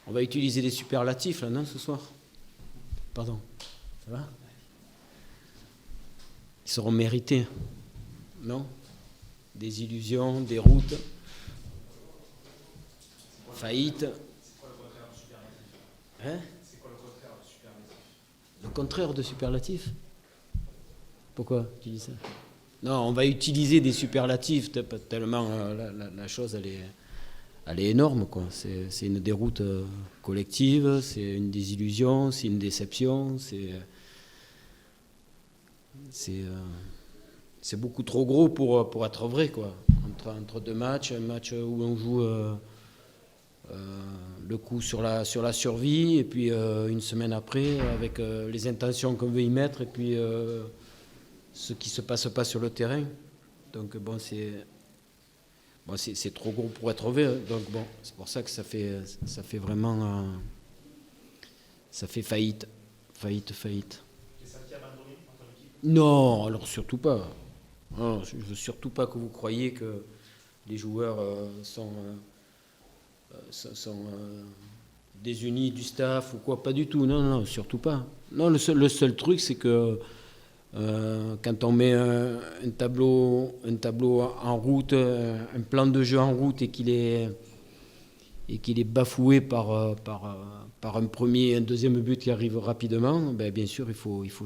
On va utiliser des superlatifs, là, non, ce soir? Pardon. Ça va? Ils seront mérités, non? Des illusions, des routes, faillite. Hein? C'est quoi le contraire de superlatif? Le contraire de superlatif? Pourquoi tu dis ça? Non, on va utiliser des superlatifs tellement la chose elle est énorme, quoi. C'est une déroute collective, c'est une désillusion, c'est une déception, c'est beaucoup trop gros pour être vrai, quoi. Entre deux matchs, un match où on joue le coup sur la survie, et puis une semaine après, avec les intentions qu'on veut y mettre, et puis ce qui se passe pas sur le terrain. Donc bon, c'est trop gros pour être vrai. Donc bon, c'est pour ça que ça fait vraiment ça fait faillite. Et ça t'y abandonné en ton équipe? Non, alors surtout pas. Non, je veux surtout pas que vous croyiez que les joueurs sont désunis du staff ou quoi, pas du tout. Non, non, surtout pas. Non, le seul truc, c'est que quand on met un tableau en route, un plan de jeu en route, et qu'il est bafoué par un premier et un deuxième but qui arrive rapidement, ben bien sûr, il faut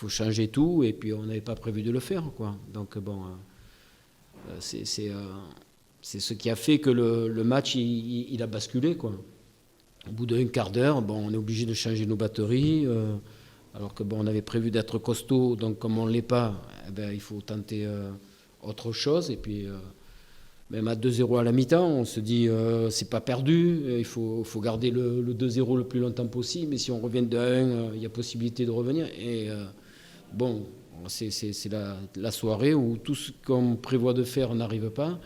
changer tout, et puis on n'avait pas prévu de le faire, quoi. Donc bon, c'est ce qui a fait que le match il a basculé, quoi. Au bout d'un quart d'heure, bon, on est obligé de changer nos batteries, alors que bon, on avait prévu d'être costaud, donc comme on ne l'est pas, eh ben, il faut tenter autre chose. Et puis même à 2-0 à la mi-temps, on se dit c'est pas perdu, il faut garder le 2-0 le plus longtemps possible, mais si on revient de 1, il y a possibilité de revenir. Et bon, c'est la soirée où tout ce qu'on prévoit de faire n'arrive pas,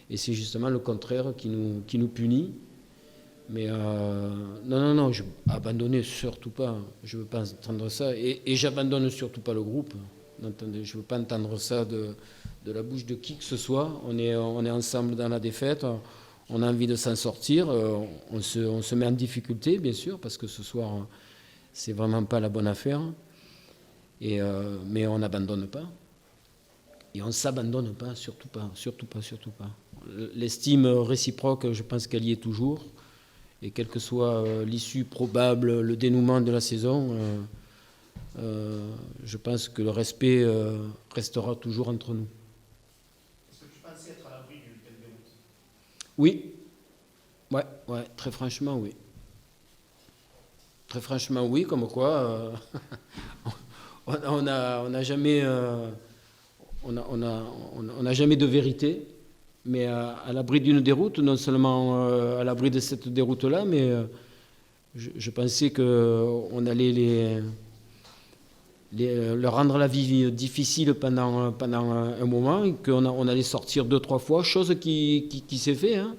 et c'est justement le contraire qui nous punit. Mais non, je abandonner surtout pas. Je veux pas entendre ça, et j'abandonne surtout pas le groupe. Entendez, je veux pas entendre ça de la bouche de qui que ce soit. On est ensemble dans la défaite. On a envie de s'en sortir. On se met en difficulté, bien sûr, parce que ce soir, c'est vraiment pas la bonne affaire. Mais on n'abandonne pas. Et on s'abandonne pas, surtout pas. L'estime réciproque, je pense qu'elle y est toujours. Et quelle que soit l'issue probable, le dénouement de la saison, je pense que le respect restera toujours entre nous. Est-ce que tu pensais être à l'abri d'une telle déroute? Oui, ouais, très franchement, oui. Très franchement, oui, comme quoi, on n'a jamais de vérité. Mais à l'abri d'une déroute, non seulement à l'abri de cette déroute-là, mais je pensais qu'on allait leur rendre la vie difficile pendant un moment, et qu'on allait sortir 2-3 fois, chose qui s'est fait, hein,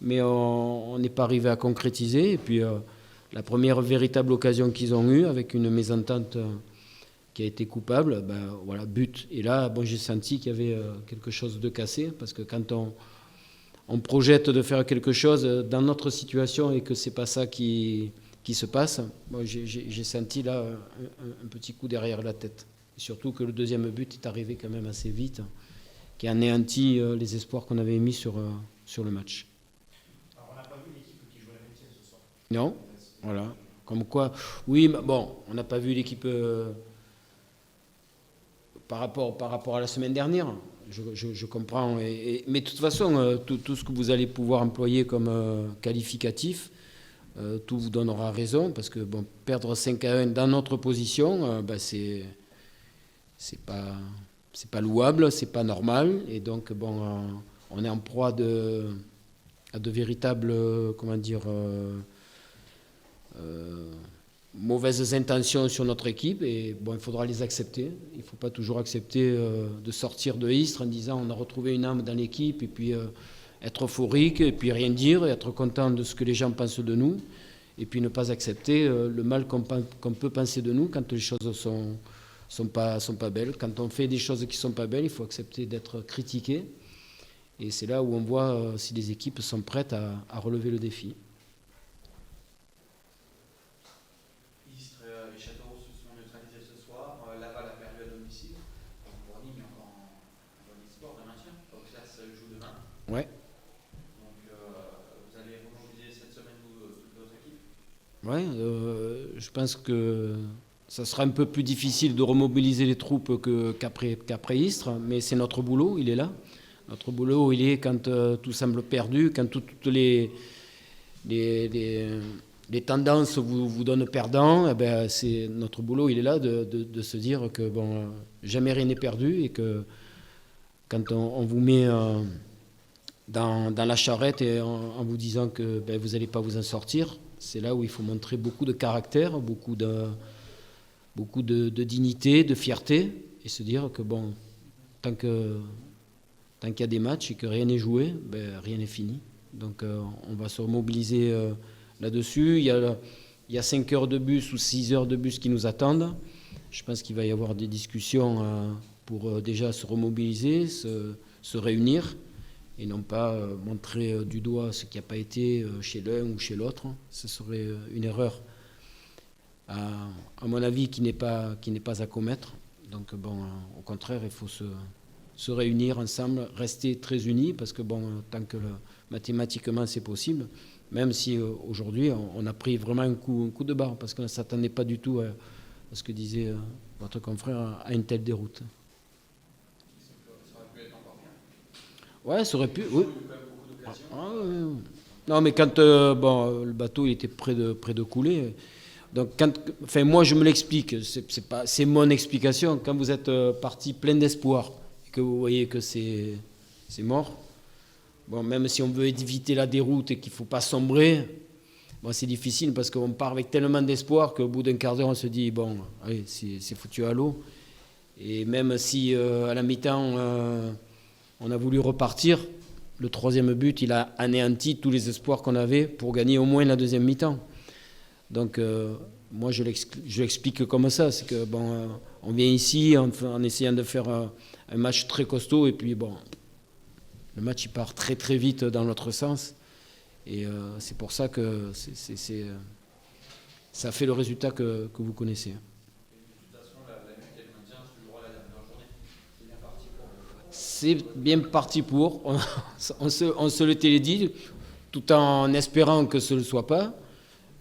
mais on n'est pas arrivé à concrétiser. Et puis la première véritable occasion qu'ils ont eue, avec une mésentente qui a été coupable, ben voilà, but. Et là, bon, j'ai senti qu'il y avait quelque chose de cassé, parce que quand on projette de faire quelque chose dans notre situation et que c'est pas ça qui se passe, bon, j'ai senti là un petit coup derrière la tête. Et surtout que le deuxième but est arrivé quand même assez vite, qui a anéanti les espoirs qu'on avait mis sur le match. Alors, on n'a pas vu l'équipe qui jouait le maintien ce soir. Non, voilà. Comme quoi, oui, mais bon, on n'a pas vu l'équipe par rapport à la semaine dernière. Je comprends. Mais de toute façon, tout ce que vous allez pouvoir employer comme qualificatif, tout vous donnera raison, parce que bon, perdre 5-1 dans notre position, ben c'est pas louable, c'est pas normal. Et donc, bon, on est en proie à de véritables, comment dire, mauvaises intentions sur notre équipe, et bon, il faudra les accepter. Il ne faut pas toujours accepter de sortir de Istres en disant on a retrouvé une âme dans l'équipe, et puis être euphorique, et puis rien dire, et être content de ce que les gens pensent de nous, et puis ne pas accepter le mal qu'on peut penser de nous quand les choses sont pas belles. Quand on fait des choses qui sont pas belles, il faut accepter d'être critiqué, et c'est là où on voit si les équipes sont prêtes à relever le défi. espoir de maintien. Donc là, ça joue demain. Ouais. Donc vous allez remobiliser cette semaine toute votre équipe. Ouais, je pense que ça sera un peu plus difficile de remobiliser les troupes qu'après Istres, mais c'est notre boulot, il est là. Notre boulot, il est quand tout semble perdu, quand toutes les tendances vous donnent perdant, eh ben c'est notre boulot, il est là de se dire que bon, jamais rien n'est perdu et que quand on vous met dans la charrette et en vous disant que ben, vous n'allez pas vous en sortir, c'est là où il faut montrer beaucoup de caractère, beaucoup de dignité, de fierté et se dire que bon, tant qu'il y a des matchs et que rien n'est joué, ben, rien n'est fini. Donc on va se remobiliser là-dessus. Il y a 5 heures de bus ou 6 heures de bus qui nous attendent. Je pense qu'il va y avoir des discussions pour déjà se remobiliser, se réunir et non pas montrer du doigt ce qui n'a pas été chez l'un ou chez l'autre. Ce serait une erreur, à mon avis, qui n'est pas à commettre. Donc bon, au contraire, il faut se réunir ensemble, rester très unis, parce que bon, tant que mathématiquement c'est possible, même si aujourd'hui on a pris vraiment un coup de barre, parce qu'on ne s'attendait pas du tout à ce que disait votre confrère, à une telle déroute. Ça aurait pu être encore bien. Ouais, ça aurait pu, oui. Il y a eu quand même beaucoup d'occasions. Ah, ouais. Non, mais quand bon, le bateau il était près de couler, donc enfin moi je me l'explique, c'est mon explication. Quand vous êtes parti plein d'espoir et que vous voyez que c'est mort, bon, même si on veut éviter la déroute et qu'il ne faut pas sombrer, bon, c'est difficile parce qu'on part avec tellement d'espoir qu'au bout d'un quart d'heure on se dit bon, allez, c'est foutu à l'eau. Et même si à la mi-temps on a voulu repartir, le troisième but il a anéanti tous les espoirs qu'on avait pour gagner au moins la deuxième mi-temps. Donc moi je l'explique comme ça, c'est que bon, on vient ici en essayant de faire un match très costaud et puis bon, le match il part très très vite dans l'autre sens et c'est pour ça que ça fait le résultat que vous connaissez. Et de toute façon, la lutte et le maintien se jouera la dernière journée. C'est bien parti pour. C'est bien parti pour, on se l'était dit, tout en espérant que ce ne le soit pas.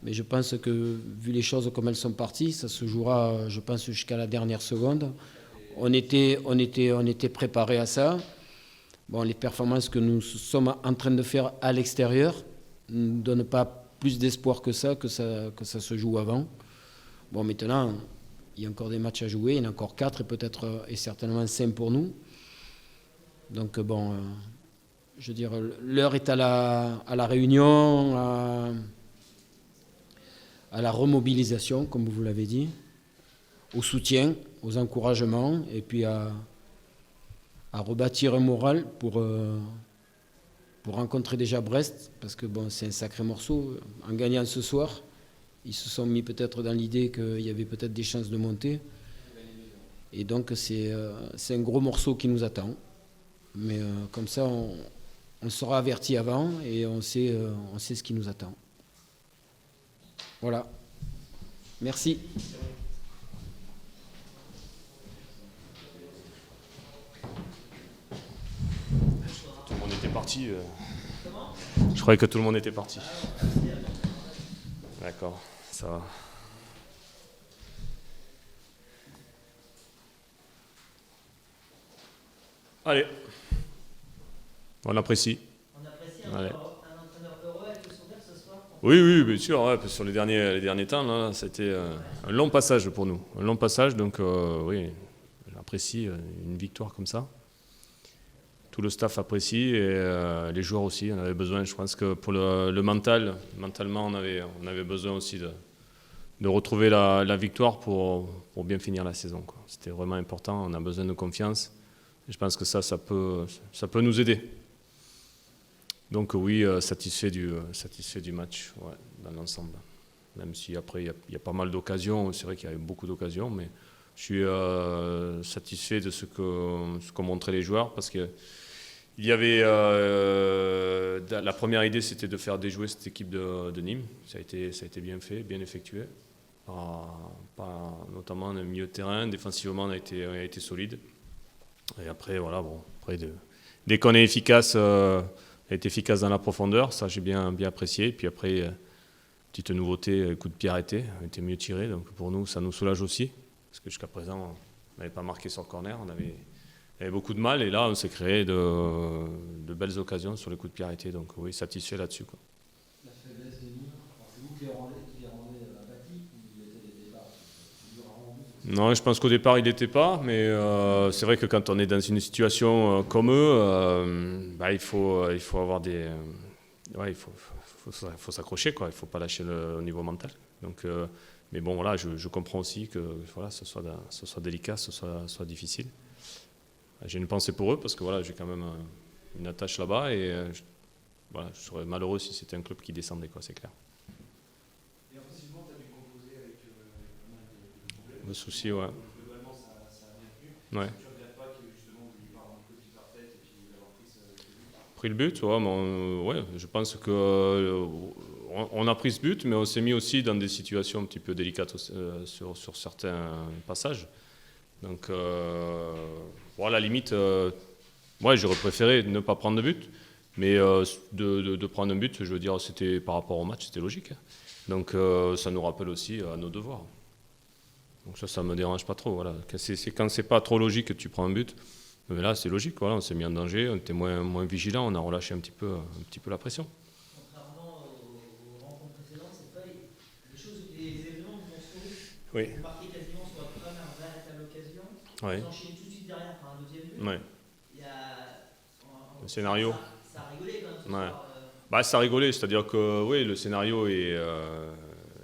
Mais je pense que, vu les choses comme elles sont parties, ça se jouera, je pense, jusqu'à la dernière seconde. On était préparés à ça. Bon, les performances que nous sommes en train de faire à l'extérieur ne nous donnent pas plus d'espoir que ça se joue avant. Bon, maintenant, il y a encore des matchs à jouer, il y en a encore 4 et peut-être et certainement 5 pour nous. Donc bon, je veux dire, l'heure est à la réunion, à la remobilisation, comme vous l'avez dit, au soutien, aux encouragements, et puis à rebâtir un moral pour rencontrer déjà Brest, parce que bon, c'est un sacré morceau. En gagnant ce soir, ils se sont mis peut-être dans l'idée qu'il y avait peut-être des chances de monter. Et donc c'est un gros morceau qui nous attend. Mais comme ça, on sera averti avant et on sait ce qui nous attend. Voilà. Merci. Tout le monde était parti. Je croyais que tout le monde était parti. D'accord, ça va. Allez. On apprécie. On apprécie Allez. un entraîneur heureux avec le sourire ce soir. Oui, bien sûr. Ouais, sur les derniers temps, là, c'était un long passage pour nous. Un long passage, donc oui, j'apprécie une victoire comme ça. Tout le staff apprécie et les joueurs aussi. On avait besoin, je pense que pour le mental, mentalement, on avait besoin aussi de retrouver la victoire pour bien finir la saison, quoi. C'était vraiment important. On a besoin de confiance. Et je pense que ça peut nous aider. Donc oui, satisfait du match, ouais, dans l'ensemble. Même si après, il y a pas mal d'occasions. C'est vrai qu'il y a eu beaucoup d'occasions, mais je suis satisfait de ce qu'ont montré les joueurs, parce que il y avait la première idée, c'était de faire déjouer cette équipe de Nîmes. Ça a été bien fait, bien effectué. Notamment le milieu de terrain, défensivement on a été solide. Et après voilà, bon, après, dès qu'on est efficace, être efficace dans la profondeur, ça j'ai bien apprécié. Et puis après, petite nouveauté, coup de pied arrêté, on était mieux tiré. Donc pour nous, ça nous soulage aussi. Parce que jusqu'à présent, on n'avait pas marqué sur le corner, on avait beaucoup de mal. Et là, on s'est créé de belles occasions sur les coups de pied arrêtés. Donc oui, satisfait là-dessus, quoi. La faiblesse des murs, c'est vous qui les rendez apathiques ou il était des départs Non, je pense qu'au départ, il n'était pas. Mais c'est vrai que quand on est dans une situation comme eux, il faut avoir des... il faut s'accrocher, quoi. Il ne faut pas lâcher le niveau mental. Donc, mais bon, voilà, je comprends aussi que voilà, ce soit délicat, ce soit difficile. J'ai une pensée pour eux parce que voilà, j'ai quand même une attache là-bas et voilà, je serais malheureux si c'était un club qui descendait, quoi, c'est clair. Et offensivement, tu as dû composer avec pas mal de problèmes. Le souci, ouais. Globalement, ça a bien tenu. Ouais. Tu ne regrettes pas que justement vous n'ayez pas rendu copie parfaite et puis d'avoir pris ce but? Pris le but, ouais, ouais, je pense que on a pris ce but, mais on s'est mis aussi dans des situations un petit peu délicates sur certains passages. Donc, voilà, à la limite, ouais, j'aurais préféré ne pas prendre de but, mais de prendre un but, je veux dire, c'était par rapport au match, c'était logique. Donc, ça nous rappelle aussi à nos devoirs. Donc ça me dérange pas trop. Voilà. C'est quand c'est pas trop logique que tu prends un but. Mais là, c'est logique. Voilà, on s'est mis en danger, on était moins vigilant, on a relâché un petit peu la pression. Contrairement aux rencontres précédentes, cette fois, les événements vous ont sauvé. Oui. Vous marquez quasiment sur la première, vous arrêtez à l'occasion. Oui. Vous enchaînez tout de suite derrière par un deuxième but. Oui. Il y a Le scénario. Ça a rigolé quand même ce Ouais. soir. Bah, ça a rigolé, c'est-à-dire que oui, le scénario est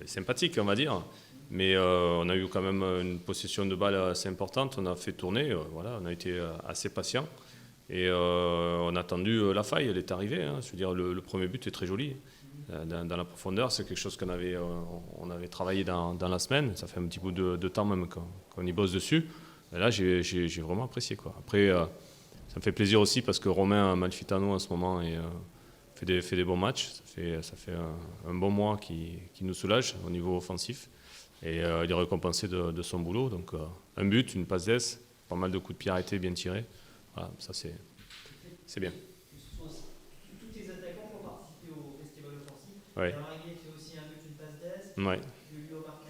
sympathique, on va dire. Mais on a eu quand même une possession de balle assez importante, on a fait tourner, voilà, on a été assez patient. Et on a attendu la faille, elle est arrivée. Hein. Je veux dire, le premier but est très joli. Dans la profondeur, c'est quelque chose qu'on avait travaillé dans la semaine. Ça fait un petit bout de temps même qu'on y bosse dessus. Et là, j'ai vraiment apprécié, quoi. Après, ça me fait plaisir aussi parce que Romain Malfitano en ce moment fait des bons matchs. Ça fait un bon mois qui nous soulage au niveau offensif. Et il est récompensé de son boulot. Donc un but, une passe d'ess, pas mal de coups de pied arrêtés, bien tirés. Voilà, ça c'est bien. Tous tes attaquants pour participer au festival offensif. Ouais. Lariguet fait aussi un but, une passe d'ess. Ouais. Julio marque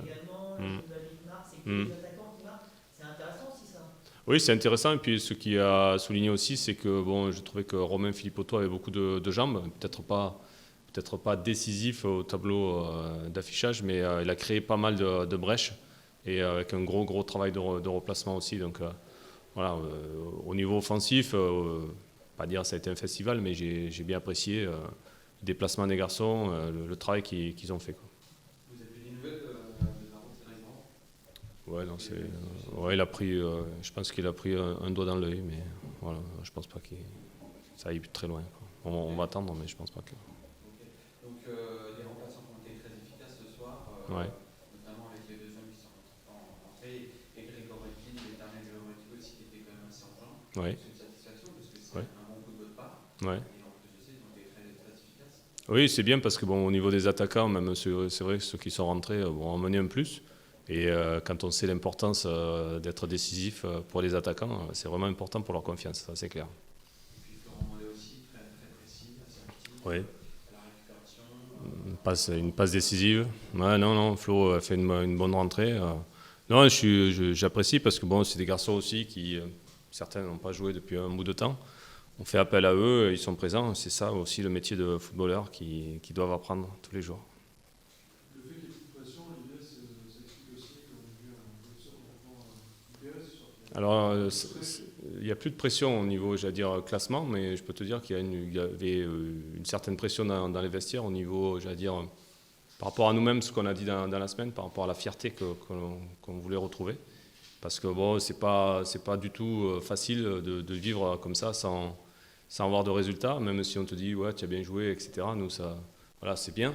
également. David marque. C'est que les attaquants qui marquent. C'est intéressant aussi ça. Oui, c'est intéressant. Et puis ce qui a souligné aussi, c'est que bon, je trouvais que Romain Philippotto avait beaucoup de jambes, peut-être pas décisif au tableau d'affichage, mais il a créé pas mal de brèches et avec un gros travail de replacement aussi. Donc voilà, au niveau offensif, pas dire que ça a été un festival, mais j'ai bien apprécié le déplacement des garçons, le travail qu'ils ont fait, quoi. Vous avez des nouvelles de Marot? Ouais, non, ouais, il a pris, je pense qu'il a pris un doigt dans l'œil, mais voilà, je pense pas que ça aille très loin, quoi. On va attendre, mais je pense pas que. Donc les remplaçants ont été très efficaces ce soir, Ouais. notamment avec les deux hommes qui sont rentrés, et Grégory Kin, l'éternel Grégory aussi, qui était quand même assez urgent. Ouais. C'est une satisfaction parce que c'est Ouais. un bon coup de votre part. Ouais. Et en plus de ça, ils ont été très efficaces. Oui, c'est bien parce que bon, au niveau des attaquants, même c'est vrai que ceux qui sont rentrés ont amené un plus. Et quand on sait l'importance d'être décisif pour les attaquants, c'est vraiment important pour leur confiance, ça c'est clair. Et puis Florent Mollet aussi, très précis, assez actif. Oui. À la récupération. Une passe décisive. Ouais, non, Flo a fait une bonne rentrée. Non, j'apprécie parce que bon, c'est des garçons aussi qui, certains n'ont pas joué depuis un bout de temps. On fait appel à eux, ils sont présents. C'est ça aussi le métier de footballeur qui doivent apprendre tous les jours. Le fait qu'il y ait plus de pression, l'idée, ça explique aussi qu'on a vu un peu de complètement IPS. Alors, il n'y a plus de pression au niveau, j'allais dire, classement, mais je peux te dire qu'il y avait une certaine pression dans les vestiaires au niveau, j'allais dire, par rapport à nous-mêmes, ce qu'on a dit dans la semaine, par rapport à la fierté qu'on voulait retrouver. Parce que bon, c'est pas du tout facile de vivre comme ça sans avoir de résultats, même si on te dit ouais, tu as bien joué, etc. Nous, ça, voilà, c'est bien.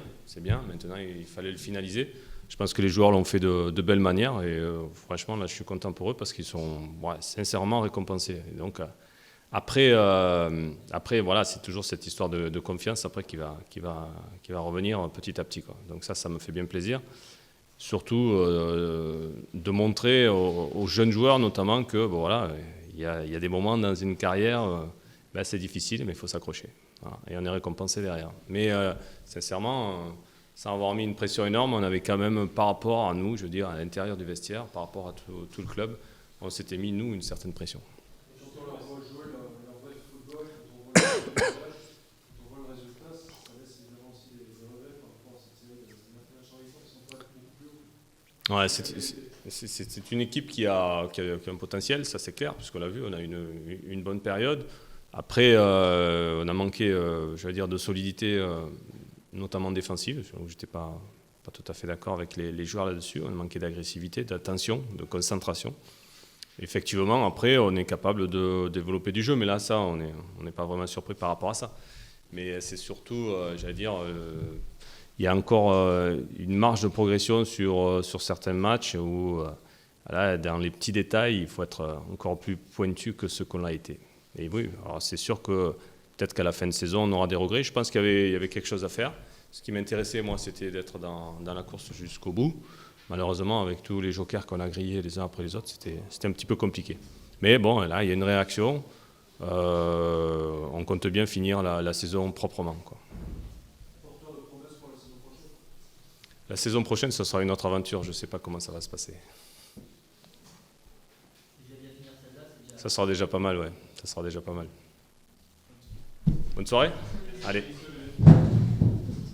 Maintenant, il fallait le finaliser. Je pense que les joueurs l'ont fait de belle manière et franchement, là, je suis content pour eux parce qu'ils sont sincèrement récompensés. Et donc, après, voilà, c'est toujours cette histoire de confiance après qui va revenir petit à petit, quoi. Donc ça me fait bien plaisir. Surtout de montrer aux jeunes joueurs notamment que bon, voilà, il y a des moments dans une carrière, c'est difficile, mais il faut s'accrocher. Voilà, et on est récompensé derrière. Mais sincèrement, sans avoir mis une pression énorme, on avait quand même, par rapport à nous, je veux dire, à l'intérieur du vestiaire, par rapport à tout le club, on s'était mis, nous, une certaine pression. Et surtout, on leur voit jouer leur vrai football, quand on voit le résultat, ça laisse évidemment aussi des regrets par rapport à cette série de International League qui sont pas beaucoup plus hauts. Ouais, c'est une équipe qui a un potentiel, ça c'est clair, puisqu'on l'a vu, on a une bonne période. Après, on a manqué, je vais dire, de solidité, notamment défensive. Je n'étais pas tout à fait d'accord avec les joueurs là-dessus. On a manqué d'agressivité, d'attention, de concentration. Effectivement, après, on est capable de développer du jeu, mais là, ça, on n'est pas vraiment surpris par rapport à ça. Mais c'est surtout, j'allais dire, il y a encore une marge de progression sur certains matchs où, là, dans les petits détails, il faut être encore plus pointu que ce qu'on a été. Et oui, alors c'est sûr que peut-être qu'à la fin de saison, on aura des regrets. Je pense qu'il y avait quelque chose à faire. Ce qui m'intéressait, moi, c'était d'être dans la course jusqu'au bout. Malheureusement, avec tous les jokers qu'on a grillés les uns après les autres, c'était un petit peu compliqué. Mais bon, là, il y a une réaction. On compte bien finir la saison proprement, quoi. Porteur de promesses pour la saison prochaine. La saison prochaine, ce sera une autre aventure. Je ne sais pas comment ça va se passer. Ça sera déjà pas mal, ouais. Ça sera déjà pas mal. Bonne soirée. Allez.